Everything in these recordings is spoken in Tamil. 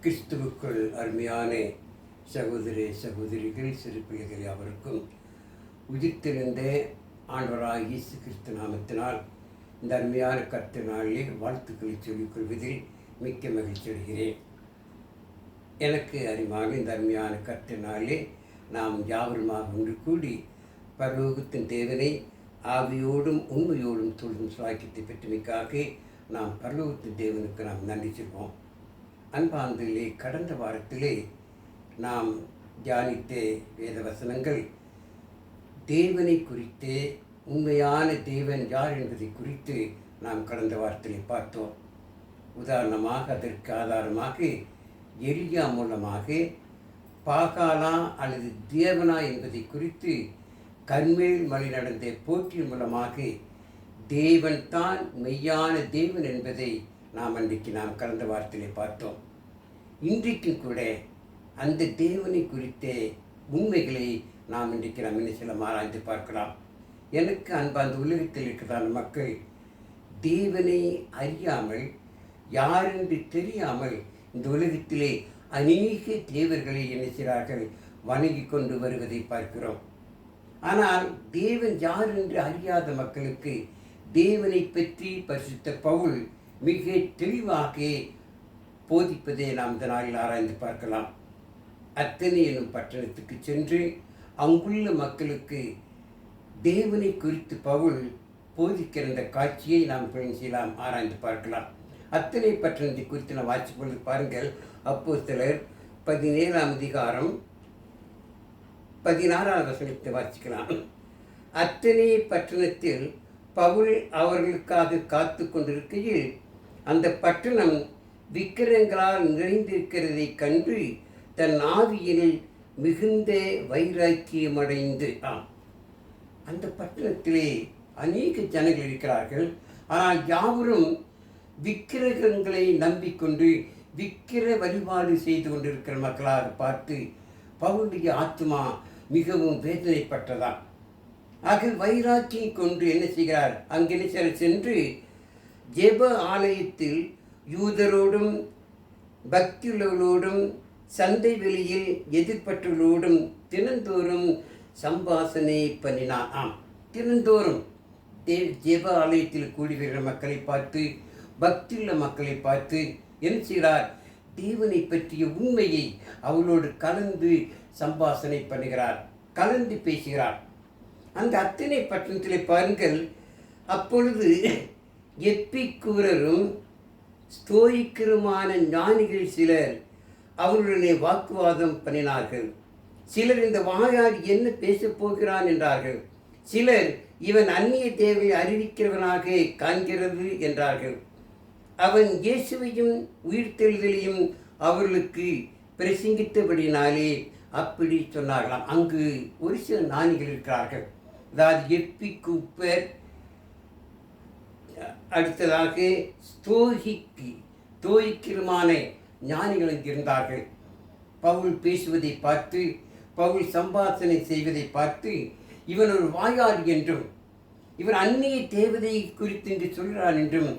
கிறிஸ்துவுக்குள் அருமையான சகோதரிகள் சிறு பிள்ளைகள் யாவருக்கும் உதிர்த்தெழுந்த ஆண்டவராக இயேசு கிறிஸ்து நாமத்தினால் இந்த அருமையான கர்த்தர் நாளிலே வாழ்த்துக்களை சொல்லிக் கொள்வதில் மிக்க மகிழ்ச்சி அடைகிறேன். எனக்கு அறிவாக இந்த அருமையான கர்த்தர் நாளிலே நாம் யாவருமாக ஒன்று கூடி பரலோகத்தின் தேவனை ஆவியோடும் உண்மையோடும் தொழுதும் சாக்கியத்தை பெற்றமைக்காக நாம் பரலோகத்தின் தேவனுக்கு நாம் நன்றி சொல்வோம். அன்பார்ந்தே கடந்த வாரத்திலே நாம் தியானித்த வேத வசனங்கள் தேவனை குறித்தே, உண்மையான தேவன் யார் என்பதை குறித்து நாம் கடந்த வாரத்திலே பார்த்தோம். உதாரணமாக அதற்கு ஆதாரமாக எலியா மூலமாக பாகாலா அல்லது தேவனா என்பதை குறித்து கர்மேல் மலை நடந்த போட்டி மூலமாக தேவன் தான் மெய்யான தேவன் என்பதை நாம் கடந்த வாரத்திலே பார்த்தோம். இன்றைக்கும் கூட அந்த தேவனை குறித்த உண்மைகளை நாம் இன்றைக்கு நாம் என்ன சில ஆராய்ந்து பார்க்கலாம். எனக்கு அந்த உலகத்தில் இருக்கிறதான மக்கள் தேவனை அறியாமல், யாரென்று தெரியாமல் இந்த உலகத்திலே அநேக தேவர்களை என்ன செய்கிறார்கள், வணங்கி கொண்டு வருவதை பார்க்கிறோம். ஆனால் தேவன் யார் என்று அறியாத மக்களுக்கு தேவனை பற்றி பரிசுத்த பவுல் மிக தெளிவாக போதிப்பதை நாம் இந்த நாளில் ஆராய்ந்து பார்க்கலாம். அத்தனை எனும் பட்டணத்துக்கு சென்று அங்குள்ள மக்களுக்கு தேவனை குறித்து பவுல் போதிக்கிற இந்த காட்சியை நாம் செய்யலாம், ஆராய்ந்து பார்க்கலாம். அத்தனை பட்டணத்தை குறித்து நாம் வாசிக்கும் பொழுது பாருங்கள், அப்போஸ்தலர் 17ஆம் அதிகாரம் 16ஆம் வசனத்தை வாசிக்கலாம். அத்தனை பட்டணத்தில் பவுல் அவர்களுக்காக காத்து கொண்டிருக்கையில் அந்த பட்டணம் விக்கிரங்களால் நிறைந்திருக்கிறதை கண்டு தன் ஆவியில் மிகுந்த வைராக்கியமடைந்து, அந்த பட்டணத்திலே அநேக ஜனங்கள் இருக்கிறார்கள். ஆனால் யாவரும் விக்கிரகங்களை நம்பிக்கொண்டு விக்கிர வழிபாடு செய்து கொண்டிருக்கிற மக்களாக பார்த்து பவுலுடைய ஆத்மா மிகவும் வேதனைப்பட்டதான். ஆக வைராக்கியம் கொண்டு என்ன செய்கிறார், அங்கே சென்று ஜெப ஆலயத்தில் யூதரோடும் பக்தியுள்ளவர்களோடும் சந்தை வெளியில் எதிர்ப்பற்றவர்களோடும் தினந்தோறும் சம்பாசனை பண்ணினான். தினந்தோறும் ஜெப ஆலயத்தில் கூடி வருகிற மக்களை பார்த்து, பக்தியுள்ள மக்களை பார்த்து என்ன செய்கிறார், தேவனை பற்றிய உண்மையை அவளோடு கலந்து சம்பாசனை பண்ணுகிறார், கலந்து பேசுகிறார். அந்த அத்தனை பட்டணத்திலே பாருங்கள், அப்பொழுது எப்பிக்கூரரும் ஸ்தோயிக்கருமான ஞானிகள் சிலர் அவர்களுடைய வாக்குவாதம் பண்ணினார்கள். சிலர் இந்த வாயாடி என்ன பேசப் போகிறான் என்றார்கள். சிலர் இவன் அந்நிய தேவை அறிவிக்கிறவனாக காண்கிறது என்றார்கள். அவன் இயேசுவையும் உயிர்த்தெழுதலையும் அவர்களுக்கு பிரசங்கித்தபடினாலே அப்படி சொன்னார்களாம். அங்கு ஒரு சில ஞானிகள் இருக்கிறார்கள். அதாவது எப்பிக்கூப்பர், அடுத்ததாக ஸ்தோயிக்கருமான ஞானிகள் இருந்தார்கள். பவுல் பேசுவதை பார்த்து, பவுல் சம்பாஷணை செய்வதை பார்த்து, இவன் ஒரு வாயாடி என்றும் இவன் அந்நிய தேவதை குறித்து என்று சொல்கிறான் என்றும்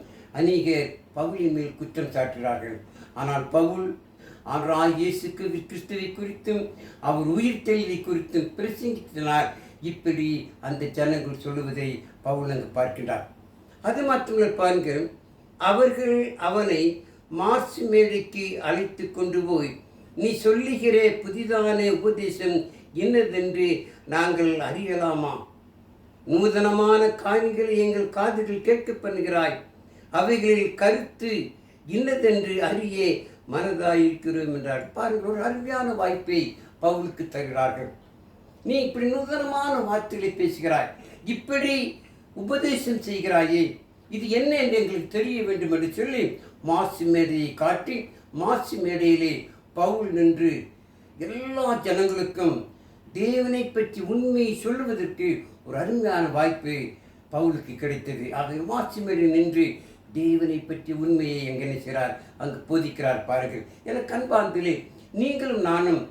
அநேகர் பவுலின் மேல் குற்றம் சாட்டுகிறார்கள். ஆனால் பவுல் இயேசு கிறிஸ்துவை குறித்தும் அவர் உயிர்த்தெழுதலை குறித்தும் பிரசங்கித்தனால் இப்படி அந்த ஜனங்கள் சொல்லுவதை பவுல் அங்கு பார்க்கின்றார். அது மட்டுமல்ல பாருங்கள், அவர்கள் அவனை மார்ச் மேடைக்கு அழைத்து கொண்டு போய், நீ சொல்லுகிற புதிதான உபதேசம் என்னதென்று நாங்கள் அறியலாமா? நூதனமான காரியங்களை எங்கள் காதுகள் கேட்க பண்ணுகிறாய், அவைகளில் கருத்து இன்னதென்று அறிய மனதாயிருக்கிறோம் என்றார். பாருங்கள், ஒரு அருமையான வாய்ப்பை பவுலுக்கு தருகிறார்கள். நீ இப்படி நூதனமான வார்த்தைகளை பேசுகிறாய், இப்படி உபதேசம் செய்கிறாயே, இது என்ன என்று எங்களுக்கு தெரிய வேண்டும் என்று சொல்லி மாசி மேடையை காட்டி, மாசி மேடையிலே பவுல் நின்று எல்லா ஜனங்களுக்கும் தேவனை பற்றி உண்மையை சொல்லுவதற்கு ஒரு அருமையான வாய்ப்பு பவுலுக்கு கிடைத்தது. ஆக மாசி மேடை நின்று தேவனை பற்றி உண்மையை எங்கே நினைக்கிறார், அங்கு போதிக்கிறார். பாருங்கள், எனக்கு அன்பார்ந்தே நீங்களும் நானும்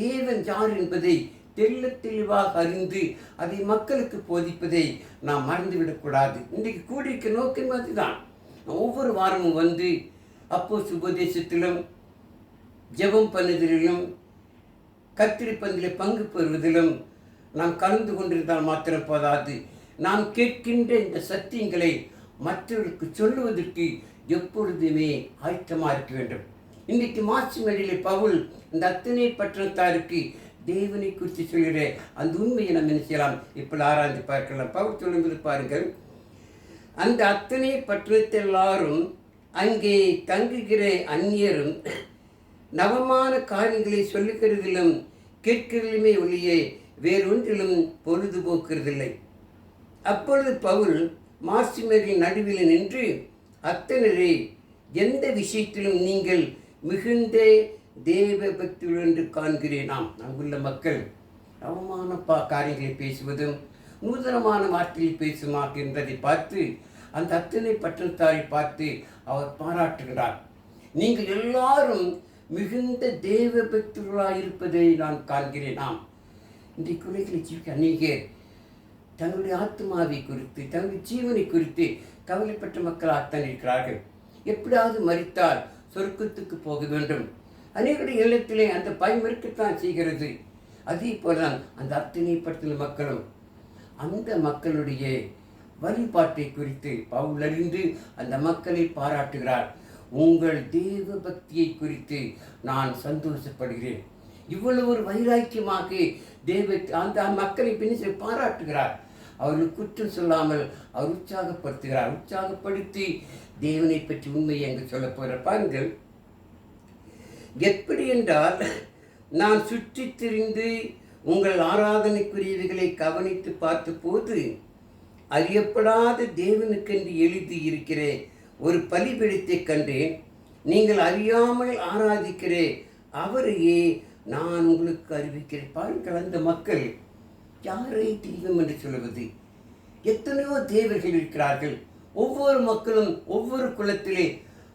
தேவன் யார் என்பதை தெல்ல தெளிவாக அறிந்து அதை மக்களுக்கு போதிப்பதை நாம் மறந்துவிடக்கூடாது. இன்றைக்கு கூடியிருக்க நோக்கம் அதுதான். ஒவ்வொரு வாரமும் வந்து அப்போஸ்தலர் உபதேசத்திலும் ஜெபம் பண்ணுதலிலும் கத்திரிப்பந்தில் பங்கு பெறுவதிலும் நாம் கலந்து கொண்டிருந்தால் மாத்திரம் போதாது, நாம் கேட்கின்ற இந்த சத்தியங்களை மற்றவர்களுக்கு சொல்லுவதற்கு எப்பொழுதுமே ஆயத்தமாக இருக்க வேண்டும். இன்றைக்கு மார்ச் மேடையிலே பவுல் இந்த அத்தனை பட்டணத்தாருக்கு தேவனை குறித்து சொல்கிற அந்த உண்மையை நம்ம என்ன செய்யலாம், இப்படி ஆராய்ந்து பார்க்கலாம். பவுல் சொல்லும்போது பாருங்கள், அந்த அத்தனை பட்டணத்தில் எல்லாரும் அங்கே தங்குகிற அந்நியரும் நவமான காரியங்களை சொல்லுகிறதிலும் கேட்கிறதிலுமே ஒழிய வேறொன்றிலும் பொழுதுபோக்குறதில்லை. அப்பொழுது பவுல் மார்சிமரின் நடுவில் நின்று, அத்தனரே, எந்த விஷயத்திலும் நீங்கள் மிகுந்த தேவ பக்தியுடன் என்று காண்கிறேன். அங்குள்ள மக்கள் அவமான காரியங்களை பேசுவதும் நூதனமான வார்த்தையில் பேசுமாக என்பதை பார்த்து அந்த அத்தனை பட்டணத்தாரை பார்த்து அவர் பாராட்டுகிறார். நீங்கள் எல்லாரும் மிகுந்த தேவ பக்திகளாக இருப்பதை நான் காண்கிறேன். இன்றைக்கு உலகில் ஜீவிக்க அநேகர் தங்களுடைய ஆத்மாவை குறித்து தங்களுடைய ஜீவனை குறித்து கவலைப்பட்ட மக்களாகத்தான் இருக்கிறார்கள். எப்படியாவது மரித்தால் சொர்க்கத்துக்கு போக வேண்டும். அநேகருடைய இல்லத்திலே அந்த பயம் இருக்கத்தான் செய்கிறது. அதே போலதான் அந்த அத்தனை பட்டண மக்களும் அந்த மக்களுடைய வழிபாட்டை குறித்து பவுல் அறிந்து அந்த மக்களை பாராட்டுகிறார். உங்கள் தேவ பக்தியை குறித்து நான் சந்தோஷப்படுகிறேன். இவ்வளவு ஒரு வைராக்கியமாக அந்த மக்களை பின்னி பாராட்டுகிறார். அவர்கள் குற்றம் சொல்லாமல் அவர் உற்சாகப்படுத்துகிறார். உற்சாகப்படுத்தி தேவனை பற்றி உண்மையை அங்கு சொல்ல போகிற பாருங்கள். எப்படி என்றால், நான் சுற்றி திரிந்து உங்கள் ஆராதனைக்குரியவைகளை கவனித்து பார்த்த போது அறியப்படாத தேவனுக்கென்று எழுதி இருக்கிற ஒரு பலிபீடத்தை கண்டேன். நீங்கள் அறியாமல் ஆராதிக்கிற அவரையே நான் உங்களுக்கு அறிவிக்கிறேன். பாருங்கள், அந்த மக்கள் யாரை தெய்வம் என்று சொல்வது? எத்தனையோ தேவர்கள் இருக்கிறார்கள். ஒவ்வொரு மக்களும் ஒவ்வொரு குலத்திலே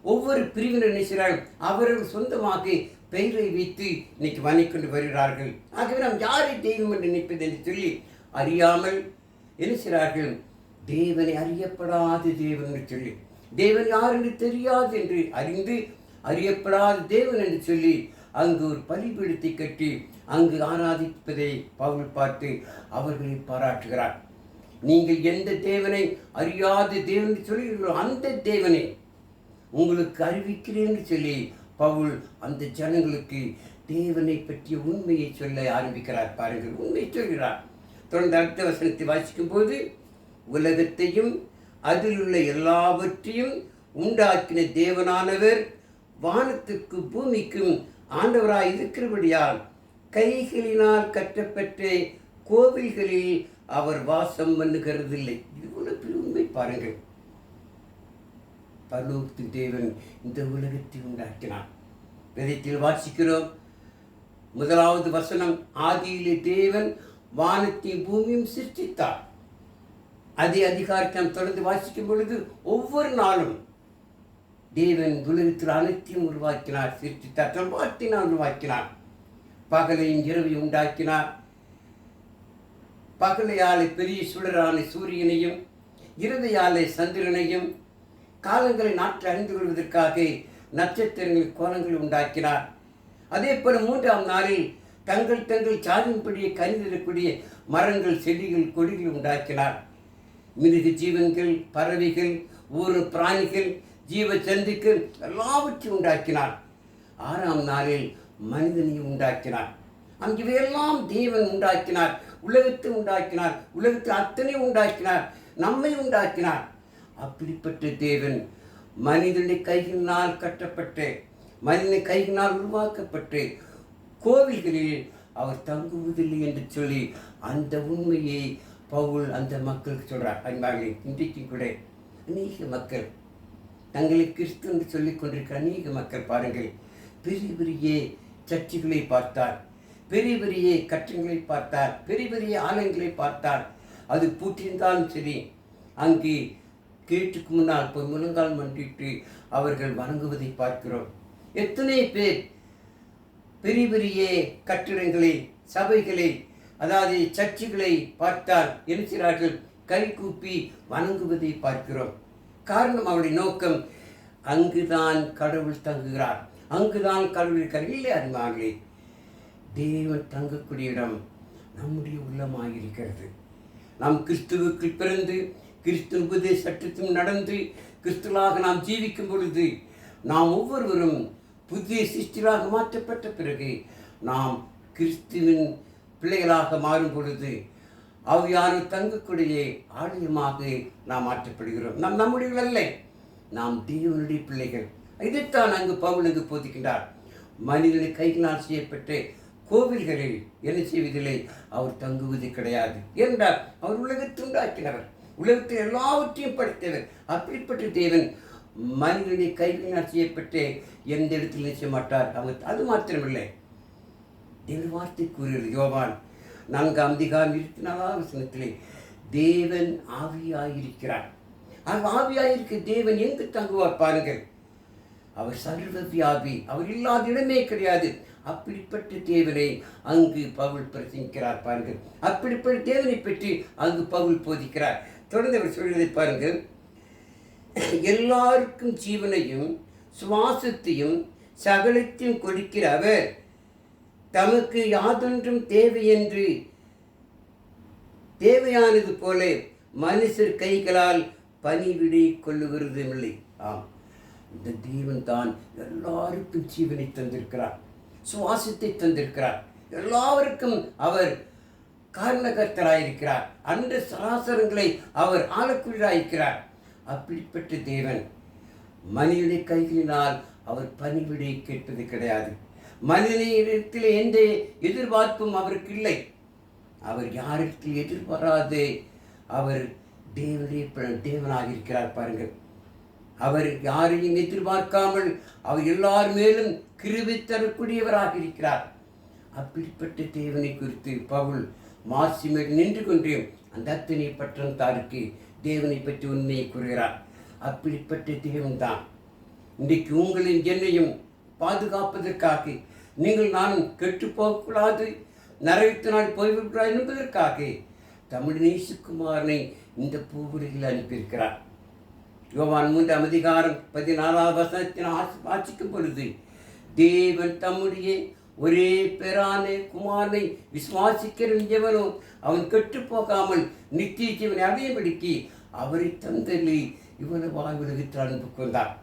ஒவ்வொரு பிரிவினர் நினைக்கிறார்கள். அவர்கள் சொந்தமாக பெயரை வைத்து இன்னைக்கு வணிகொண்டு வருகிறார்கள். ஆகவே நாம் யாரை தெய்வம் என்று நினைப்பது என்று சொல்லி அறியாமல் நினைக்கிறார்கள். தேவனை அறியப்படாத தேவன் என்று சொல்லி, தேவன் யார் என்று தெரியாது என்று அறிந்து அறியப்படாத தேவன் என்று சொல்லி அங்கு ஒரு பலிபீடத்தை கட்டி அங்கு ஆராதிப்பதை பவுல் பார்த்து அவர்களை பாராட்டுகிறார். நீங்கள் எந்த தேவனை அறியாத தேவன் என்று சொல்கிறீர்களோ அந்த தேவனை உங்களுக்கு அறிவிக்கிறேன் என்று சொல்லி பவுல் அந்த ஜனங்களுக்கு தேவனை பற்றிய உண்மையை சொல்ல ஆரம்பிக்கிறார். பாருங்கள், உண்மையை சொல்கிறார். தொடர்ந்து அடுத்த வசனத்தை வாசிக்கும் போது, உலகத்தையும் அதில் உள்ள எல்லாவற்றையும் உண்டாக்கின தேவனானவர் வானத்துக்கு பூமிக்கும் ஆண்டவராய் இருக்கிறபடியால் கைகளினால் கட்டப்பட்ட கோவில்களில் அவர் வாசம் பண்ணுகிறதில்லை. இது ஒரு உண்மை. பாருங்கள், பரலோகத்தின் தேவன் இந்த உலகத்தை உண்டாக்கினார். வேதத்தில் வாசிக்கிறோம், முதலாவது வசனம், ஆதியிலே தேவன் வானத்தையும் பூமியும் சிருஷ்டித்தார். அதே அதிகாரத்தை நாம் தொடர்ந்து வாசிக்கும் பொழுது ஒவ்வொரு நாளும் தேவன் உலகத்தில் அனைத்தையும் உருவாக்கினார், சிருஷ்டித்தார், தன் வார்த்தையினால் உருவாக்கினார். பகலையும் இரவையும் உண்டாக்கினார். பகலையாலே பெரிய சுடரான சூரியனையும் இரவையாலே சந்திரனையும் காலங்களை நாற்று அறிந்து கொள்வதற்காக நட்சத்திரங்கள் கோலங்களை உண்டாக்கினார். அதே போல மூன்றாம் நாளில் தங்கள் சாதின்படியே கனிதரக்கூடிய மரங்கள், செடிகள், கொடிகள் உண்டாக்கினார். மிருக ஜீவன்கள், பறவைகள், ஊர் பிராணிகள், ஜீவ ஜந்துக்கள் எல்லாவற்றையும் உண்டாக்கினார். ஆறாம் நாளில் மனிதனையும் உண்டாக்கினார். அங்கிவையெல்லாம் தேவன் உண்டாக்கினார். உலகத்தை உண்டாக்கினார். உலகத்தில் அத்தனை உண்டாக்கினார். நம்மை உண்டாக்கினார். அப்படிப்பட்ட தேவன் மனிதனுடைய கைகளினால் கட்டப்பட்டு மனிதனை கைகளினால் உருவாக்கப்பட்டு கோவில்களில் அவர் தங்குவதில்லை என்று சொல்லி அந்த உண்மையை பவுல் அந்த மக்களுக்கு சொல்கிறார். அன்பார்களே, இன்றைக்கு கூட அநேக மக்கள் தங்களை கிறிஸ்து என்று சொல்லிக் கொண்டிருக்கிற அநேக மக்கள் பாருங்கள், பெரிய பெரிய சர்ச்சைகளை பார்த்தார், பெரிய பெரிய கட்டங்களை பார்த்தார், பெரிய பெரிய ஆலயங்களை பார்த்தார். அது பூட்டியிருந்தாலும் சரி, அங்கே கேட்டுக்கு முன்னால் போய் முழங்கால் மண்டிட்டு அவர்கள் வணங்குவதை பார்க்கிறோம். எத்தனை பேர் பெரிய பெரிய கட்டிடங்களை, சபைகளை, அதாவது சர்ச்சுகளை பார்த்தால் என்கிறார்கள், கை கூப்பி வணங்குவதை பார்க்கிறோம். காரணம், அவருடைய நோக்கம், அங்குதான் கடவுள் தங்குகிறார், அங்குதான் கடவுள் இருக்கிறார். இல்லை அறிவாங்களே, தேவன் தங்கக்கூடிய இடம் நம்முடைய உள்ளமாயிருக்கிறது. நாம் கிறிஸ்துவுக்கு பிறந்து கிறிஸ்துவ உபதேச சட்டத்தும் நடந்து கிறிஸ்துவாக நாம் ஜீவிக்கும் பொழுது நாம் ஒவ்வொருவரும் புதிய சிருஷ்டிகளாக மாற்றப்பட்ட பிறகு நாம் கிறிஸ்துவின் பிள்ளைகளாக மாறும் பொழுது அவையான தங்கக்கூடிய ஆலயமாக நாம் மாற்றப்படுகிறோம். நாம் நம்முடைய அல்ல, நாம் தேவனுடைய பிள்ளைகள். இதைத்தான் அங்கு பவுல் போதிக்கின்றார். மனிதனை கைகளால் செய்யப்பட்ட கோவில்களில் என்ன செய்வதில்லை, அவர் தங்குவது கிடையாது என்றார். அவர் உலகத்தை உண்டாக்கினவர், உலகத்தில் எல்லாவற்றையும் படைத்தவர். அப்படிப்பட்ட தேவன் மனிதனுடைய கைகளினால் செய்யப்பட்ட எந்த இடத்தில் நிச்சய மாட்டார். அவர் அது மாத்திரமில்லை, தேவன் வார்த்தை கூறுகிறது. யோவான் 4:24 தேவன் ஆவியாயிருக்கிறார். ஆவியாயிருக்க தேவன் எங்கு தங்குவார் பாருங்கள். அவர் சர்வ வியாபி, அவர் இல்லாத இடமே கிடையாது. அப்படிப்பட்ட தேவனை அங்கு பவுல் பிரசங்கிக்கிறார் பாருங்கள். அப்படிப்பட்ட தேவனை பற்றி அங்கு பவுல் போதிக்கிறார். தொடர்ந்து அவர் சொல்வதை பாருங்கள். எல்லாருக்கும் ஜீவனையும் சுவாசத்தையும் சகலத்தையும் கொடுக்கிற அவர் தமக்கு யாதொன்றும் தேவை என்று தேவையானது போல மனுஷர் கைகளால் பணிவிடை கொள்ளுகிறதும் இல்லை. ஆம், இந்த தேவன் தான் எல்லாருக்கும் ஜீவனை தந்திருக்கிறார், சுவாசத்தை தந்திருக்கிறார். எல்லாருக்கும் அவர் காரணகர்த்தராயிருக்கிறார். அந்த சராசரங்களை அவர் ஆளக்குள்ளாயிருக்கிறார். அப்படிப்பட்ட தேவன் மனிதனுடைய கைகளினால் அவர் பணிவிடை கேட்பது கிடையாது. மனிதனிடத்தில் எந்த எதிர்பார்ப்பும் அவருக்கு இல்லை. அவர் யாரிடத்தில் எதிர்பாராது அவர் தேவனாக இருக்கிறார் பாருங்கள். அவர் யாரையும் எதிர்பார்க்காமல் அவர் எல்லார் மேலும் கிருபை தரக்கூடியவராக இருக்கிறார். அப்படிப்பட்ட தேவனை குறித்து பவுல் மாசிமேல் நின்று கொண்டு அந்த அத்தனை பற்றம் தாருக்கு தேவனை பற்றி உண்மையை கூறுகிறார். அப்படிப்பட்ட தேவன் தான் இன்றைக்கு உங்களின் என்னையும் பாதுகாப்பதற்காக, நீங்கள் நானும் கெட்டு போகக்கூடாது, நரகத்தினால் போய்விடக்கூடாது என்பதற்காக தமிழ் நேசுகுமாரனை இந்த பூவுலகில் அனுப்பியிருக்கிறார். யோவான் 3:14 வாசிக்கும் பொழுது தேவன் தம்முடைய ஒரே பேரான குமாரனை விசுவாசிக்கிற எவனோ அவன் கெட்டு போகாமல் நித்திய ஜீவனை அடையபடிக்கு அவரை தந்தலி இவ்வளவு உலகத்தில் அனுப்பி கொண்டார்.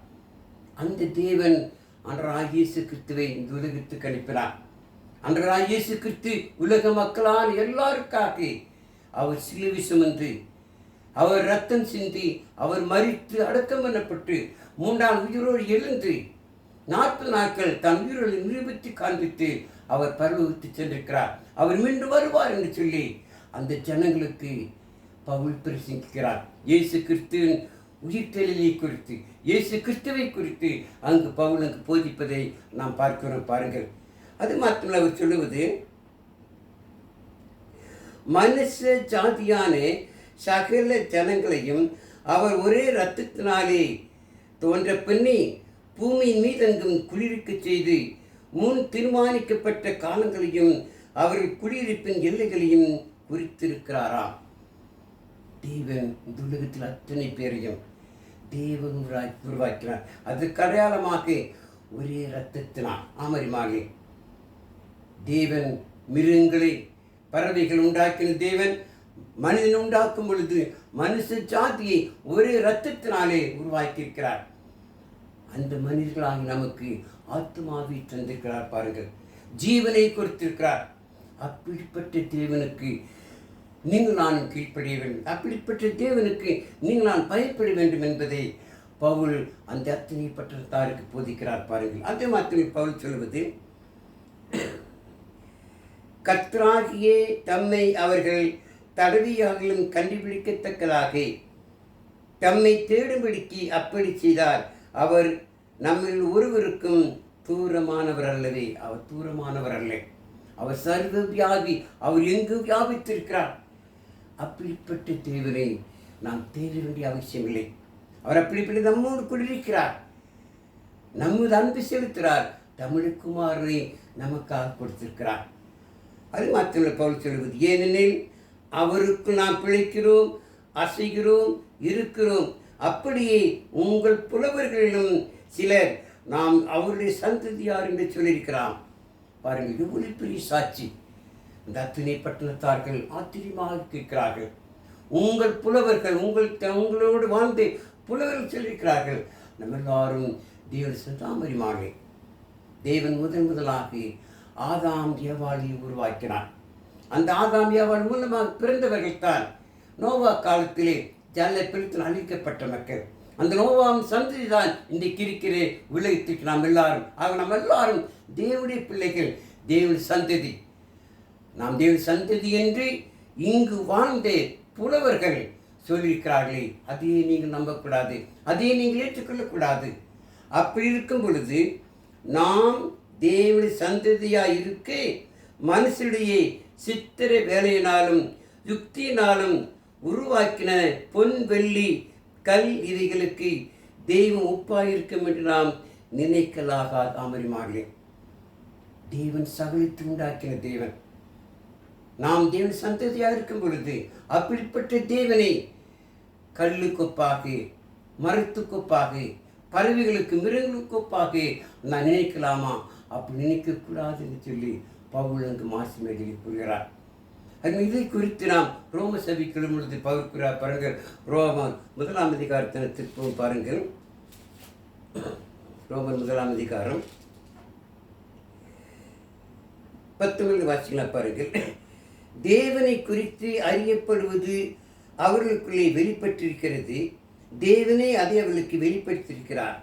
அந்த தேவன் ஆண்டவராகிய இயேசு கிறிஸ்துவை இந்த உலகத்துக்கு அனுப்பினார். ஆண்டவராகிய இயேசு கிறிஸ்து உலக மக்களால் எல்லாருக்காக அவர் சிலுவை சுமந்து, அவர் ரத்தம் சிந்தி, அவர் மரித்து அடக்கம் பண்ணப்பட்டு 3ஆம் உயிரோடு எழுந்து 40 நாட்கள் தன் உயிரோடு நிரூபித்து காண்பித்து அவர் பரலோகத்து சென்றிருக்கிறார். அவர் மீண்டும் வருவார் என்று சொல்லி அந்த ஜனங்களுக்கு பவுல் பிரசங்கிக்கிறார். இயேசு கிறிஸ்துவின் உயிர்த்தெழுதலை குறித்து, இயேசு கிறிஸ்துவை குறித்து அங்கு பவுல் அங்கு போதிப்பதை நாம் பார்க்கிறோம் பாருங்கள். அது மாத்திரம் அவர் சொல்லுவது, மனுஷ ஜாதியான சகல ஜனங்களையும் அவர் ஒரே இரத்தத்தினாலே தோன்ற பண்ணி பூமியின் மீதெங்கும் குளிர்க்க செய்து முன் தீர்மானிக்கப்பட்ட காலங்களையும் அவர்கள் குடியிருப்பின் எல்லைகளையும் குறித்திருக்கிறாராம். தேவன் இந்த உலகத்தில் அத்தனை பேரையும் தேவன் உருவாக்கினார். அதற்கு அடையாளமாக ஒரே இரத்தத்தினார். ஆமரிமாக தேவன் மிருகங்களை பறவைகள் உண்டாக்கின தேவன் மனிதன் உண்டாக்கும் பொழுது மனுஷ ஜாதியை ஒரே இரத்தத்தினாலே உருவாக்கியிருக்கிறார். அந்த மனிதர்களாகி நமக்கு ஆத்மாவை தந்திருக்கிறார் பாருங்கள், ஜீவனை கொடுத்திருக்கிறார். அப்படிப்பட்ட தேவனுக்கு நீங்கள் நான் கீழ்ப்படிய வேண்டும், அப்படிப்பட்ட தேவனுக்கு நீங்கள் நான் பயப்பட வேண்டும் என்பதை பவுல் அந்த அத்தனை பட்டத்தாருக்கு போதிக்கிறார் பாருங்கள். அதே மாதிரி பவுல் சொல்வது, கர்த்தராகிய தம்மை அவர்கள் தடவியாகிலும் கண்டுபிடிக்கத்தக்கதாக தம்மை தேடும்படிக்கு அப்படி செய்தார். அவர் நம்மில் ஒருவருக்கும் தூரமானவர் அல்லவே. அவர் தூரமானவர் அல்ல, அவர் சர்வ வியாபி, அவர் எங்கு வியாபித்திருக்கிறார். அப்படிப்பட்ட தேவனை நாம் தேட வேண்டிய அவசியம் இல்லை. அவர் அப்படிப்பட்ட நம்மோடு குடியிருக்கிறார், நம்முது அன்பு செலுத்துகிறார், தமிழ்குமாரனை நமக்காக கொடுத்திருக்கிறார். அது மாத்திர பவுல் சொல்வது, ஏனெனில் அவருக்கு நாம் பிழைக்கிறோம், அசைகிறோம், இருக்கிறோம். அப்படியே உங்கள் புலவர்களிலும் சிலர் நாம் அவருடைய சந்ததியார் என்று சொல்லியிருக்கிறான். பாருங்கள், இது ஒரு பெரிய சாட்சி. இந்த அத்தனை பட்டணத்தார்கள் ஆச்சரியமாக கேட்கிறார்கள். உங்கள் புலவர்கள் உங்களோடு வாழ்ந்து புலவர்கள் சொல்லியிருக்கிறார்கள், நம்ம எல்லாரும் தேவன் சந்தாமரிமானே. தேவன் முதலாக ஆதாம் ஏவாளை உருவாக்கினார். அந்த ஆதாம் ஏவாள் மூலமாக பிறந்தவர்கள் தான் நோவா காலத்திலே ஜல்லை பிரித்து அழிக்கப்பட்ட மக்கள். அந்த நோவாவின் சந்ததி தான் இன்றைக்கு இருக்கிற உலகத்துக்கு நாம் எல்லாரும். ஆக நம்ம எல்லாரும் தேவனுடைய பிள்ளைகள், தேவன் சந்ததி. நாம் தேவன் சந்ததி என்று இங்கு வாழ்ந்த புலவர்கள் சொல்லியிருக்கிறார்களே, அதையே நீங்கள் நம்பக்கூடாது, அதையே நீங்கள் ஏற்றுக்கொள்ளக்கூடாது. அப்படி இருக்கும் பொழுது நாம் தேவனுடைய சந்ததியாக இருக்க மனுஷனுடைய சித்திர வேலையினாலும் யுக்தியினாலும் உருவாக்கின பொன் வெள்ளி கல் இவைகளுக்கு தெய்வம் ஒப்பாயிருக்கும் என்று நாம் நினைக்கலாகாத அமரிமார்களே. தேவன் சகலித்து உண்டாக்கின தேவன். நாம் தேவன் சந்ததியாக இருக்கும் பொழுது அப்படிப்பட்ட தேவனை கல்லுக்கொப்பாக, மரத்துக்கொப்பாக, பறவைகளுக்கு மிருகங்களுக்கொப்பாக நான் நினைக்கலாமா? அப்படி நினைக்கக்கூடாது என்று சொல்லி பவுல் அங்கு மாசி மேடையில் கூறுகிறார். இதை குறித்து நாம் ரோம சபைக்கு பொழுது பவுல் கூறார். பாருங்கள், ரோமன் 1ஆம் அதிகாரத்தினை திருப்பவும் பாருங்கள். ரோமன் 1ஆம் அதிகாரம் 19 வாசிக்கலாம் பாருங்கள். தேவனை குறித்து அறியப்படுவது அவர்களுக்குள்ளே வெளிப்பட்டிருக்கிறது, தேவனே அதை அவர்களுக்கு வெளிப்படுத்தியிருக்கிறார்.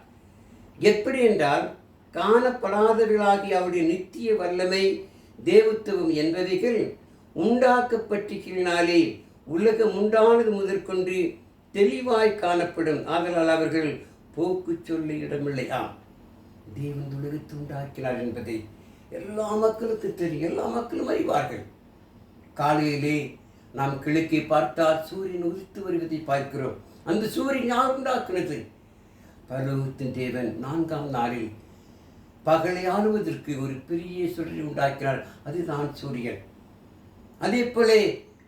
எப்படி என்றால், காணப்படாதவர்களாகிய அவருடைய நித்திய வல்லமை தேவத்துவம் என்பவைகள் உண்டாக்கப்பட்டிருக்கிறனாலே உலகம் உண்டானது முதற்கொண்டு தெளிவாய் காணப்படும். ஆதலால் அவர்கள் போக்கு சொல்ல இடமில்லையாம். தேவன் உலகத்தை உண்டாக்கினார் என்பதை எல்லா மக்களுக்கும் தெரியும், எல்லா மக்களும் அறிவார்கள். காலையிலே நாம் கிழக்கே பார்த்தால் சூரியன் உதித்து வருவதை பார்க்கிறோம். அந்த சூரியன் யார் உண்டாக்குனது? பரலோகத்தின் தேவன் 4ஆம் நாளில் பகலை ஆளுவதற்கு ஒரு பெரிய சுடரை உண்டாக்கினார். அதுதான் சூரியன். அதே போல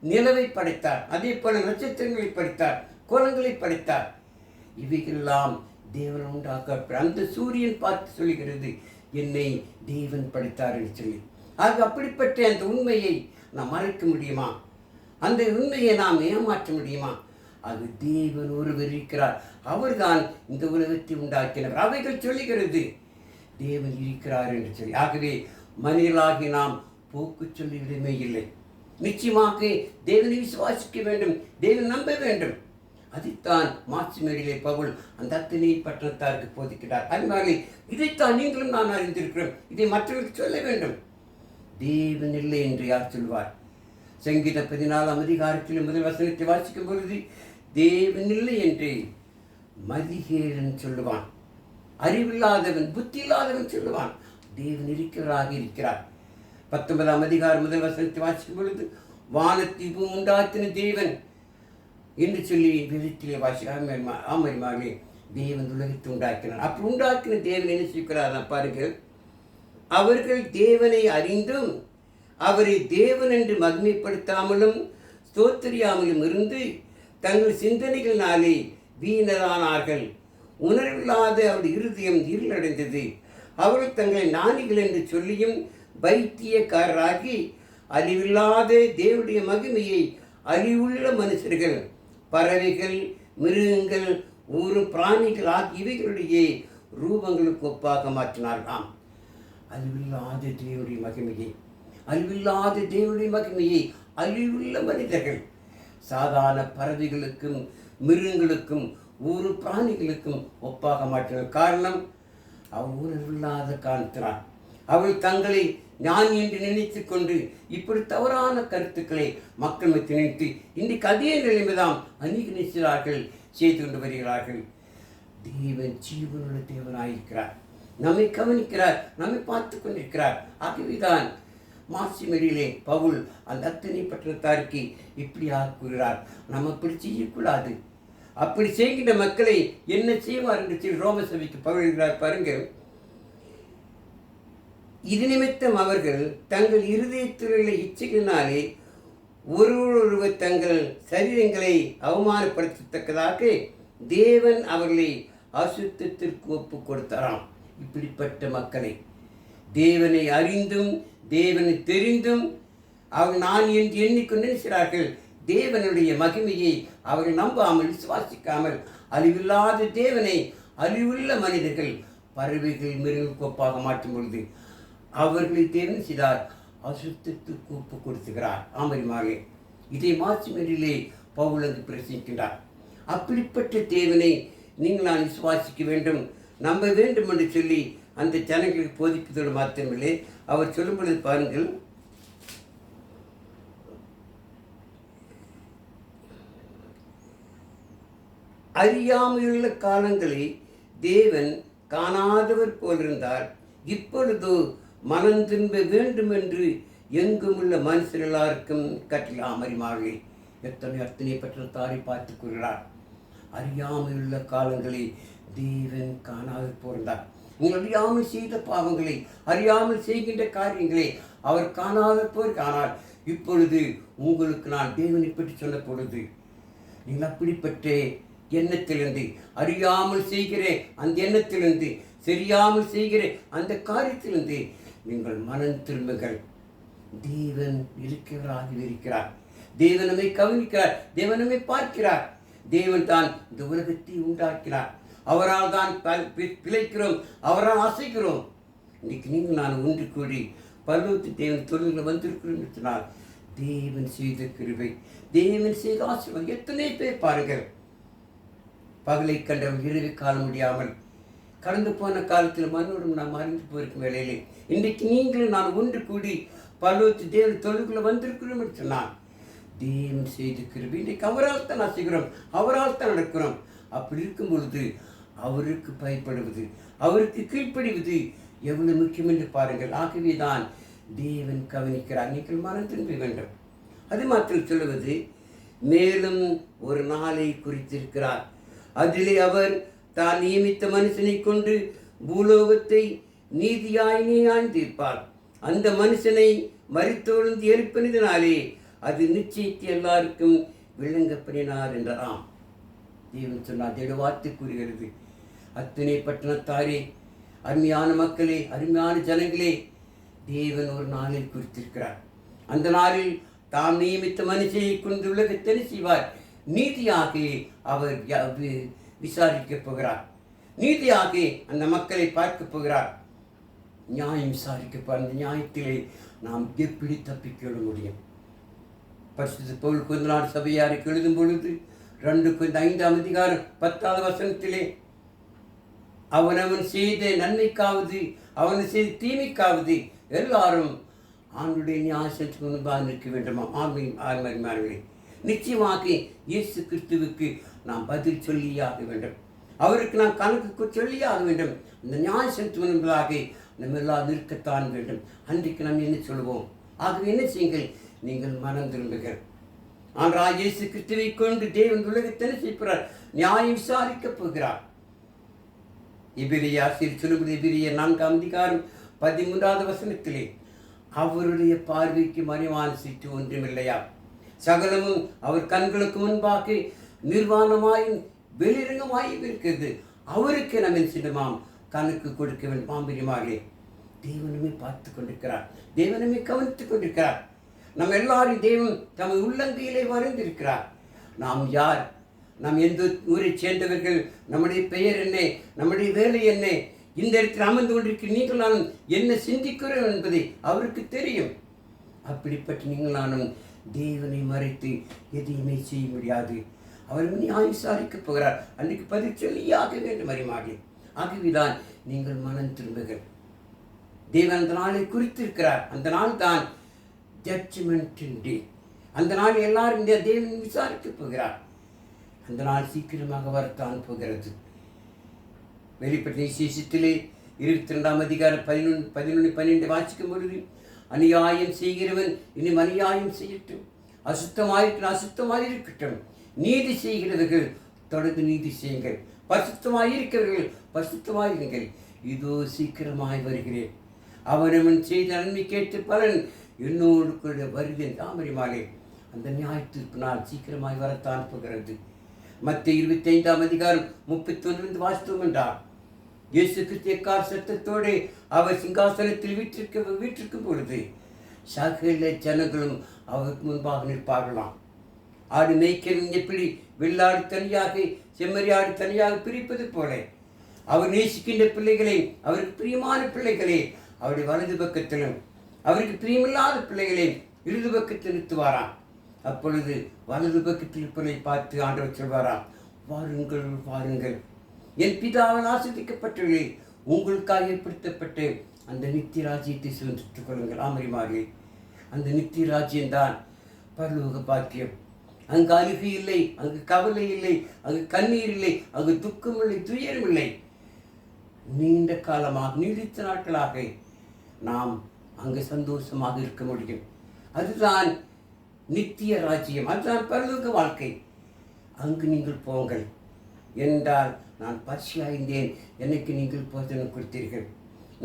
நிலவை படைத்தார், அதே போல நட்சத்திரங்களை படைத்தார், கோலங்களை படைத்தார். இவைகளெல்லாம் தேவன் உண்டாக்க அந்த சூரியன் பார்த்து சொல்கிறது, என்னை தேவன் படைத்தார் என்று சொல்லி. ஆக அப்படிப்பட்ட அந்த உண்மையை நாம் மறைக்க முடியுமா? அந்த உண்மையை நாம் ஏமாற்ற முடியுமா? அது தேவன் ஒருவர் இருக்கிறார், அவர்தான் இந்த உலகத்தை உண்டாக்கினவர். அவைகள் சொல்லுகிறது தேவன் இருக்கிறார் என்று சொல்லி. ஆகவே மனிதர்களாகி நாம் போக்கு சொல்லி இடமே இல்லை. நிச்சயமாக தேவனை விசுவாசிக்க வேண்டும், தேவன் நம்ப வேண்டும். அதைத்தான் மாசி மேடையிலே பவுல் அந்த அத்தனை பட்டணத்தாருக்கு போதிக்கிறார். அதனாலே இதைத்தான் நீங்களும் நான் அறிந்திருக்கிறோம், இதை மற்றவர்களுக்கு சொல்ல வேண்டும். தேவன் இல்லை என்று யார் சொல்வார்? சங்கீத 14ஆம் அதிகாரத்தில் முதல் வசனத்தை வாசிக்கும் பொழுது தேவன் இல்லை என்று மதிகேடன் சொல்லுவான், அறிவில்லாதவன், புத்தி இல்லாதவன் சொல்லுவான். தேவன் இருக்கிறாக இருக்கிறார். 19ஆம் அதிகாரம் முதல் வசனத்தை வாசிக்கும் பொழுது வானத்தீபம் உண்டாக்கின தேவன் என்று சொல்லி விதத்திலே ஆமரிமாவே தேவன் உலகத்தை உண்டாக்கினார். அப்படி உண்டாக்கின தேவன் என்ன செய்கிறார் பாருங்கள். அவர்கள் தேவனை அறிந்தும் அவரை தேவன் என்று மகிமைப்படுத்தாமலும் ஸ்தோத்திரியாமலும் இருந்து தங்கள் சிந்தனைகளினாலே வீணரானார்கள். உணர்வில்லாத அவருடைய இருதயம் இருளடைந்தது. அவர்கள் தங்களை ஞானிகள் என்று சொல்லியும் வைத்தியக்காரராகி அறிவில்லாத தேவனுடைய மகிமையை அறிவுள்ள மனுஷர்கள், பறவைகள், மிருகங்கள், ஊரும் பிராணிகள் ஆகியவைகளுடைய ரூபங்களுக்கு ஒப்பாக மாற்றினார்களாம். அறிவில்லாத தேவனுடைய மகிமையை, அறிவில்லாத தேவனுடைய மகிமையை அறிவுள்ள மனிதர்கள் சாதாரண பறவைகளுக்கும் மிருகங்களுக்கும் ஊரு பிராணிகளுக்கும் ஒப்பாக மாற்றினார். காரணம், அவர் உணர்வில்லாத காரணத்தினார். அவர்கள் தங்களை ஞானி என்று நினைத்து கொண்டு இப்படி தவறான கருத்துக்களை மக்கள் மத்தியில் நினைத்து இன்றைக்கு அதே நிலைமைதான் அநேக நிச்சயர்கள் செய்து கொண்டு வருகிறார்கள். தேவன் ஜீவனுள்ள தேவனாயிருக்கிறார், நம்மை கவனிக்கிறார், நம்மை பார்த்து கொண்டிருக்கிறார். ஆகவேதான் மாசி மேடையிலே பவுல் அந்த அத்தனை பட்டணத்தாருக்கு இப்படியாக கூறுகிறார், நம்ம அப்படி செய்யக்கூடாது. அப்படி செய்கின்ற மக்களை என்ன செய்வார் என்று சொல்லி ரோம சபைக்கு பவுல் பாருங்கள். இது நிமித்தம் அவர்கள் தங்கள் இருதயத்தில் உள்ள இச்சைகளினாலே ஒருவர் தங்கள் சரீரங்களை அவமானப்படுத்தத்தக்கதாக தேவன் அவர்களை அசுத்தத்திற்கு ஒப்பு கொடுத்தாராம். இப்படிப்பட்ட மக்களை தேவனை அறிந்தும் தேவனை தெரிந்தும் அவர் நான் என்று எண்ணிக்கொண்டு நினைக்கிறார்கள். தேவனுடைய மகிமையை அவர்கள் நம்பாமல் விசுவாசிக்காமல் அழிவில்லாத தேவனை அழிவுள்ள மனிதர்கள் பறவைகள் மிருகங்கள் கோப்பாக மாற்றும் பொழுது அவர்களை தேவன் செய்தார் அசுத்தத்துக்கு ஒப்பு கொடுத்துகிறார். ஆமரிமாவே இதை மாசிமரிலே பவுல் அங்கு பிரசங்கிக்கின்றார். அப்படிப்பட்ட தேவனை நீங்கள் நான் விசுவாசிக்க வேண்டும், நம்ப வேண்டும் என்று சொல்லி அந்த ஜனங்களுக்கு போதிப்பதோடு மாத்திரமில்லை, அவர் சொல்லும் பொழுது பாருங்கள், அறியாமையுள்ள காலங்களை தேவன் காணாதவர் போலிருந்தார், இப்பொழுது மனம் திரும்ப வேண்டும் என்று எங்கும் உள்ள மனுஷர் எல்லாருக்கும் கட்டலாம். அறிமாவே எத்தனை பெற்ற தாரை பார்த்து கூறுகிறார். அறியாமையுள்ள காலங்களை தேவன் காணாதவர் போலிருந்தார். நீங்கள் அறியாமல் செய்த பாவங்களை, அறியாமல் செய்கின்ற காரியங்களை அவர் காணாத போர் காணார். இப்பொழுது உங்களுக்கு நான் தேவனை பற்றி சொன்ன பொழுது நீங்கள் அப்படிப்பட்ட எண்ணத்திலிருந்து, அறியாமல் செய்கிற அந்த எண்ணத்திலிருந்து, சரியாமல் செய்கிற அந்த காரியத்திலிருந்து நீங்கள் மனம் திரும்புங்கள். தேவன் இருக்கிறார். தேவன் நம்மை கவனிக்கிறார். தேவன் நம்மை பார்க்கிறார். தேவன் தான் இந்த உலகத்தை உண்டாக்கினார். அவரால் தான் பிழைக்கிறோம், அவரால் அசைக்கிறோம். இன்னைக்கு நீங்கள் நான் ஒன்று கூடி பல்லவத்து தேவன் தொழில்கள் வந்திருக்கிறோம் சொன்னால் தேவன் செய்த கிருபை, தேவன் செய்த ஆசீர்வாதம். எத்தனை பேர் பாருங்கள், பகலை கண்டவன் இரவு காண முடியாமல் கடந்து போன காலத்தில் மறுபடியும் நாம் அறிந்து போயிருக்கும் வேளையிலே இன்றைக்கு நீங்களும் நான் ஒன்று கூடி பல்லவத்து தேவன் தொழில்களை வந்திருக்கிறோம் என்று சொன்னான். தேவன் செய்த கிருபை இன்றைக்கு அவரால் தான் அசைக்கிறோம், அவரால் தான் நடக்கிறோம். அப்படி இருக்கும் பொழுது அவருக்கு பயப்படுவது, அவருக்கு கீழ்ப்படிவது எவ்வளவு முக்கியம் என்று பாருங்கள். ஆகவே தான் தேவன் கவனிக்கிறார். நீங்கள் மனம் திரும்ப வேண்டும். அது மாத்திரம் சொல்லுவது, மேலும் ஒரு நாளை குறித்திருக்கிறார், அதிலே அவர் தான் நியமித்த மனுஷனை கொண்டு பூலோகத்தை நீதியாய் தீர்ப்பார். அந்த மனுஷனை மரித்தொழுந்து எழுப்பினதினாலே அது நிச்சயத்தை எல்லாருக்கும் விளங்கப்படினார் என்றாராம். தேவன் சொன்னார். தேவ வார்த்தை கூறுகிறது. அத்தனை பட்டணத்தாரே, அருமையான மக்களே, அருமையான ஜனங்களே, தேவன் ஒரு நாளில் குறித்திருக்கிறார். அந்த நாளில் தாம் நியமித்த மனுஷனை கொண்டு உலகத்தை செய்வார். நீதியாக அவர் விசாரிக்கப் போகிறார். நீதியாக அந்த மக்களை பார்க்க போகிறார். நியாயம் விசாரிக்க அந்த நியாயத்திலே நாம் எப்படி தப்பிக்கொள்ள முடியும்? பரிசுத்த பவுல் கொந்தநாடு சபையாருக்கு எழுதும் பொழுது 2:5 அவனவன் செய்த நன்மைக்காவது அவன் செய்த தீமைக்காவது எல்லாரும் ஆண்டுடைய நியாயத்திற்கு முன்பாக நிற்க வேண்டுமா? ஆண்மைமார்களே, நிச்சயமாக இயேசு கிறிஸ்துவுக்கு நாம் பதில் சொல்லியாக வேண்டும். அவருக்கு நாம் கணக்கு சொல்லியாக வேண்டும். இந்த நியாயத்திற்கு முன்பாக நம்ம எல்லாம் நிற்கத்தான் வேண்டும். அன்றைக்கு நாம் என்ன சொல்லுவோம்? ஆகவே என்ன செய்யுங்கள்? நீங்கள் மனம் திரும்புங்கள். ஆனால் இயேசு கிறிஸ்துவை கொண்டு தேவன் உலகத்தை செய்கிறார், நியாயம் விசாரிக்கப் போகிறார். எபிரிய 4:13 அவருடைய பார்வைக்கு மறைவான சீட்டு ஒன்றுமில்லையா? சகலமும் அவர் கண்களுக்கு முன்பாக நிர்வாணமாயும் வெளிரங்கமாயும் இருக்கிறது. அவருக்கு நம்ம சின்னமாம் கணக்கு கொடுக்க வேண்டும். பாம்பரியமாக தேவனுமே பார்த்து கொண்டிருக்கிறார், தேவனுமே கவனித்துக் கொண்டிருக்கிறார். நம்ம எல்லாரும் தேவன் தமது உள்ளங்கையிலே வரைந்திருக்கிறார். நாம் யார், நாம் எந்த ஊரை சேர்ந்தவர்கள், நம்முடைய பெயர் என்ன, நம்முடைய வேலை என்ன, இந்த இடத்தில் அமர்ந்து கொண்டிருக்கிற நீங்கள் நானும் என்ன சிந்திக்கிறோம் என்பதை அவருக்கு தெரியும். அப்படிப்பட்ட நீங்கள் நானும் தேவனை மறைத்து எதையுமே செய்ய முடியாது. அவர் நியாயம் விசாரிக்கப் போகிறார். அன்றைக்கு பதில் சொல்லியாக வேண்டும். அறிமாகி ஆகவேதான் நீங்கள் மனம் திரும்புகள். தேவன் அந்த நாளை குறித்திருக்கிறார். அந்த நாள் தான் ஜட்ஜ்மெண்ட் டே. அந்த நாள் எல்லாரும் தேவன் விசாரிக்கப் போகிறார். அந்த நாள் சீக்கிரமாக வரத்தான் போகிறது. வெளிப்பட்ட விசேஷத்திலே 22:11-12 வாசிக்கும் பொழுது, அநியாயம் செய்கிறவன் இனி அநியாயம் செய்யட்டும், அசுத்தமாயிருக்கட்டும், நீதி செய்கிறவர்கள் தொடர்ந்து நீதி செய்யுங்கள், பரிசுத்தமாயிருக்கிறவர்கள் பரிசுத்தமாயிருங்கள், இதோ சீக்கிரமாய் வருகிறேன், அவனவன் செய்த நன்மை கேட்டு பலன் என்னோடு கூட வருகிறேன். தாமரிமாலே அந்த நியாயத்திற்கு நாள் சீக்கிரமாய் வரத்தான் போகிறது. மத்திய 25:31 வாசித்தோம் என்றார். இயேசு கிறிஸ்து எக்கார் சத்தத்தோடு அவர் சிங்காசனத்தில் வீற்றிருக்கும் பொழுது சகல ஜனங்களும் அவருக்கு முன்பாக நிற்பார்களாம். ஆடு மேய்க்கிறவங்க எப்படி வெள்ளாடு தனியாக செம்மறியாடு தனியாக பிரிப்பது போல அவர் நேசிக்கின்ற பிள்ளைகளை, அவருக்கு பிரியமான பிள்ளைகளை அவருடைய வலது பக்கத்திலும், அவருக்கு பிரியமில்லாத பிள்ளைகளை இடது பக்கத்தில் நிறுத்துவாராம். அப்பொழுது வலது பக்கத்தில் இருப்பதை பார்த்து ஆண்டவர் சொல்வாராம், வாருங்கள் வாருங்கள், என் பிதாவால் ஆசிரிக்கப்பட்டவர்களே, உங்களுக்காக ஏற்படுத்தப்பட்டு அந்த நித்திய ராஜ்யத்தை சுதந்திரித்துக் கொள்ளுங்கள். ஆமரிமார்களே, அந்த நித்திய ராஜ்யம்தான் பரலோக பாக்கியம். அங்கு அழுகை இல்லை, அங்கு கவலை இல்லை, அங்கு கண்ணீர் இல்லை, அங்கு துக்கம் இல்லை, துயரம் இல்லை. நீண்ட காலமாக நீடித்த நாட்களாக நாம் அங்கு சந்தோஷமாக இருக்க முடியும். அதுதான் நித்திய ராஜ்யம், அதுதான் பரலோக வாழ்க்கை. அங்கு நீங்கள் போங்கள் என்றால், நான் பசியாய்ந்தேன், எனக்கு நீங்கள் போஜனம் கொடுத்தீர்கள்.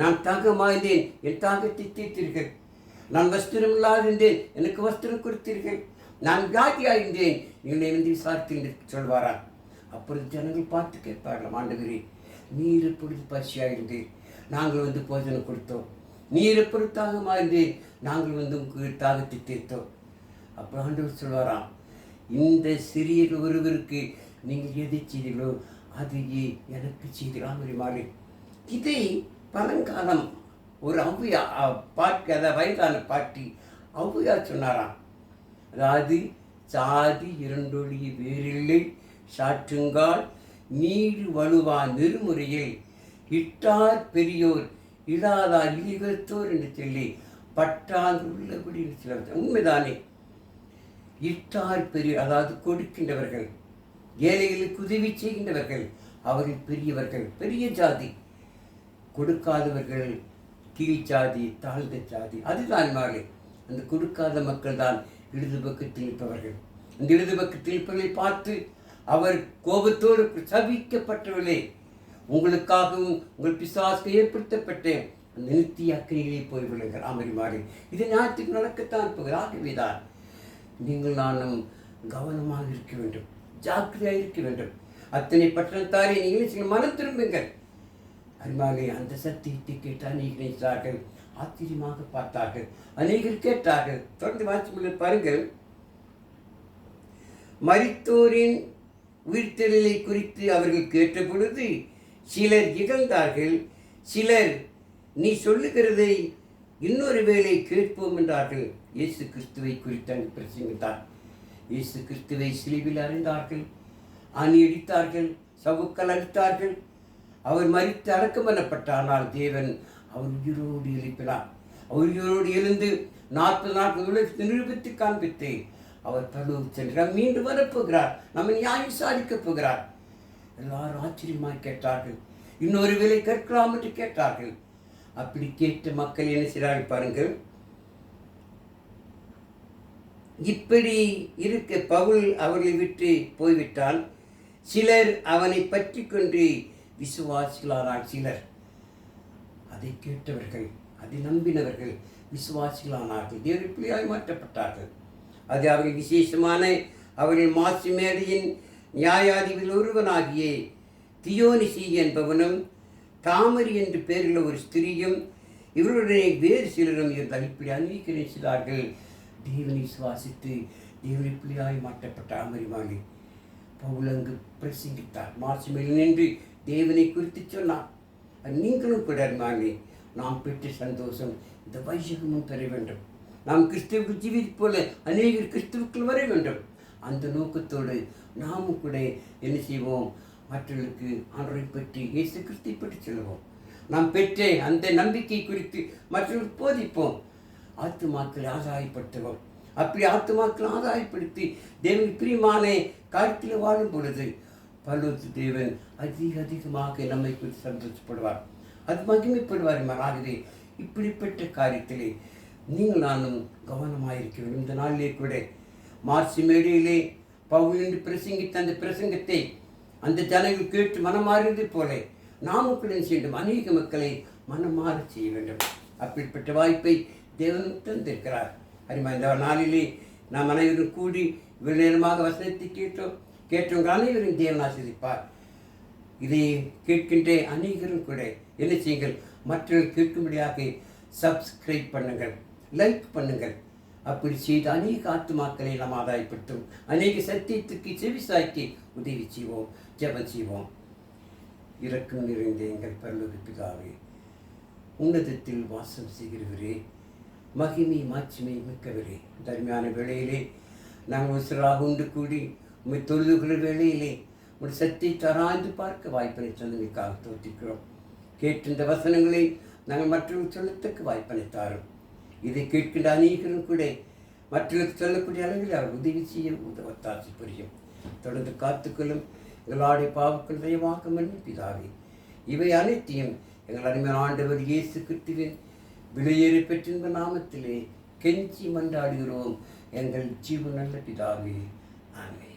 நான் தாகமாய்ந்தேன், என் தாகத்தை தீர்த்தீர்கள். நான் வஸ்திரம் இல்லாதிருந்தேன், எனக்கு வஸ்திரம் கொடுத்தீர்கள். நான் வியாதியாய்ந்தேன், நீங்கள் இருந்து விசாரித்தீர்கள் சொல்வாரா? அப்பொழுது ஜனங்கள் பார்த்து கேட்பார்களாம், ஆண்டவரே, நீர் எப்பொழுது பசியாயிருந்தேன், நாங்கள் வந்து போஜனம் கொடுத்தோம். நீர் எப்பொழுது தாகமாயிருந்தேன், நாங்கள் வந்து உங்களுக்கு தாகத்தை தீர்த்தோம். அப்போ ஆண்டவர் சொல்வாராம், இந்த சிறிய ஒருவருக்கு நீங்கள் எதை செய்தீர்களோ அதையே எனக்கு செய்தீர்கள். இதை பழங்காலம் ஒரு ஔவையா பாட்டி, அதாவது வயதான பாட்டி ஔவையா சொன்னாராம். அதாவது, சாதி இரண்டொழிய வேறில்லை சாற்றுங்கால் நீடு வலுவா நெருமுறையில் இட்டார் பெரியோர் இடாதார் இழிவத்தோர் என்று சொல்லி பட்டாங்கு உள்ளபடி சொல்ல உண்மைதானே. இட்டார் பெரியோர், அதாவது கொடுக்கின்றவர்கள், ஏழைகளுக்கு உதவி செய்கின்றவர்கள், அவர்கள் பெரியவர்கள், பெரிய ஜாதி. கொடுக்காதவர்கள் கீழ் ஜாதி, தாழ்ந்த ஜாதி. அதுதான் மாறு. அந்த கொடுக்காத மக்கள் தான் இடது பக்கத்தில் இருப்பவர்கள். அந்த இடது பக்கத்தில் இருப்பவர்களை பார்த்து அவர் கோபத்தோடு சபிக்கப்பட்டவர்களே, உங்களுக்காகவும் உங்கள் பிசாசுக்கு ஏற்படுத்தப்பட்ட அந்த நித்திய அக்கினிகளை போய்விடுங்கள். அமரிமாறி இது ஞாயிற்றுக்கு நடக்கத்தான் போகிறது. ஆகவேதான் நீங்கள் நானும் கவனமாக இருக்க வேண்டும், ஜாக்கிரதையாக இருக்க வேண்டும். அத்தனை பட்டணத்தாரே, நீங்கள் மனம் திரும்புங்கள். அருமாலே, அந்த சத்தியத்தை கேட்டு அநேகர் நினைத்தார்கள், ஆச்சரியமாக பார்த்தார்கள், அநேகர் கேட்டார்கள். தொடர்ந்து வாசித்து பாருங்கள். மரித்தோரின் உயிர்த்தெழுதலை குறித்து அவர்கள் கேட்ட பொழுது சிலர் இகழ்ந்தார்கள், சிலர் நீ சொல்லுகிறதை இன்னொரு வேளை கேட்போம் என்றார்கள். இயேசு கிறிஸ்துவை குறித்து பிரசங்கித்தார். இயேசு கிறிஸ்துவை சிலுவையில் அறைந்தார்கள், அணி அடித்தார்கள், சவுக்கல் அடித்தார்கள். அவர் மரித்து அடக்கம் பண்ணப்பட்டார். ஆனால் தேவன் அவர் உயிரோடு எழுப்பினார். அவர் உயிரோடு எழுந்து 40 நாட்கள் உலகத்தை நிரூபித்து காண்பித்து அவர் பரலோகம் சென்றார், மீண்டும் வரப்போகிறார், நம்மை நியாயம் விசாரிக்கப் போகிறார். எல்லாரும் ஆச்சரியமாய் கேட்டார்கள், இன்னொரு வேளை கேட்கலாம் என்று கேட்டார்கள். அப்படி கேட்ட மக்கள் என்ன செய்கிறார்கள் பாருங்கள். இப்படி இருக்க பவுல் அவர்களை விட்டு போய்விட்டால் சிலர் அவனை பற்றி கொண்டு விசுவாசிகளானார். சிலர் அதை கேட்டவர்கள், அதை நம்பினவர்கள் விசுவாசிகளானார்கள், தேவனுடைய பிள்ளையாய் மாற்றப்பட்டார்கள். அது அவர்கள் விசேஷமான அவர்கள் மாசி மேடையின் நியாயாதிபதியில் ஒருவனாகிய தியோனிசி என்பவனும் தாமரி என்று பெயருள்ள ஒரு ஸ்திரீயும் இவருடைய வேறு சிலரும் இவர்கள் இப்படி அநீகரித்தார்கள். தேவனை சுவாசித்து தேவனை பிள்ளையாய் மாற்றப்பட்ட அமரிமானி பவுல் அங்கு பிரசங்கித்தார். மாசி மேல் நின்று தேவனை குறித்து சொன்னார். நீங்களும் கூட அருமானி, நாம் பெற்ற சந்தோஷம் இந்த வைசகமும் பெற வேண்டும். நாம் கிறிஸ்துவுக்கு ஜீவித்து போல அநேகர் கிறிஸ்துவுக்குள் வர வேண்டும். அந்த நோக்கத்தோடு நாமும் கூட என்ன செய்வோம், மற்றவர்களுக்கு ஆண்டவரை பற்றி, இயேசு கிறிஸ்துவை பற்றி சொல்லுவோம். நாம் பெற்ற அந்த நம்பிக்கை குறித்து மற்றவர்களுக்கு போதிப்போம். ஆத்துமாக்களை ஆதாயப்படுத்துவோம். அப்படி ஆத்துமாக்களை ஆதாயப்படுத்தி தேவன் பிரியமான காலத்தில் வாழும் பொழுது பரலோக தேவன் அதிகமாக நம்மை குறித்து சந்தோஷப்படுவார், அது மகிமைப்படுவார். ஆகவே இப்படிப்பட்ட காரியத்திலே நீங்கள் நானும் கவனமாயிருக்க வேண்டும். இந்த நாளிலே கூட மார்சி மேடையிலே பவுல் என்று பிரசங்கித்த அந்த பிரசங்கத்தை அந்த ஜனங்கள் கேட்டு மனமாறியது போல நாமும் கூட செய்யும் அநேக மக்களை மனமாற செய்ய வேண்டும். அப்படிப்பட்ட வாய்ப்பை தேவன் தந்திருக்கிறார். அறிமா, இந்த நாளிலே நாம் அனைவரும் கூடி இவ்வளவு நேரமாக வசனத்தை கேட்டவங்க அனைவரும் தேவன் ஆசிரிப்பார். இதை கேட்கின்ற அநேகரும் கூட என்ன செய்யுங்கள், மற்றவர்கள் கேட்கும்படியாக சப்ஸ்கிரைப் பண்ணுங்கள், லைக் பண்ணுங்கள். அப்படி செய்து அநேக ஆத்துமாக்களை நாம் ஆதாயப்படுத்தும், அநேக சத்தியத்துக்கு செவிசாய்க்கு உதவி செய்வோம், ஜெபம் செய்வோம். இரக்கம் நிறைந்த எங்கள் பரலோக பிதாவே, உன்னதத்தில் வாசம் செய்கிறவரே, மகிமை மாட்சிமை மிக்கவரே, தர்மையான வேளையிலே நாங்கள் உசிராக உண்டு கூடி உண்மை தொழுதுகிற வேளையிலே ஒரு சத்தியத்தை ஆராய்ந்து பார்க்க வாய்ப்பினை சொன்னதுக்காக தோற்றிக்கிறோம். கேட்டிருந்த வசனங்களை நாங்கள் மற்றவர்கள் சொல்லத்தக்க வாய்ப்பினை தாரும். இதை கேட்கின்ற அநேகரும் கூட மற்றவர்களுக்கு சொல்லக்கூடிய அளவில் அவர் உதவி செய்ய ஒத்தாசி புரியும். தொடர்ந்து காத்துக்கொள்ளும் எங்களுடைய பாவங்கள் தயவாக மன்னியும் பிதாவே. இவை அனைத்தையும் எங்கள் அருமையான ஆண்டவர் இயேசு கிறிஸ்துவின் விலையேறி பெற்றிருந்த நாமத்திலே கெஞ்சி மன்றாடுகிறோம் எங்கள் ஜீவ நல்ல பிதாவே. ஆமென்.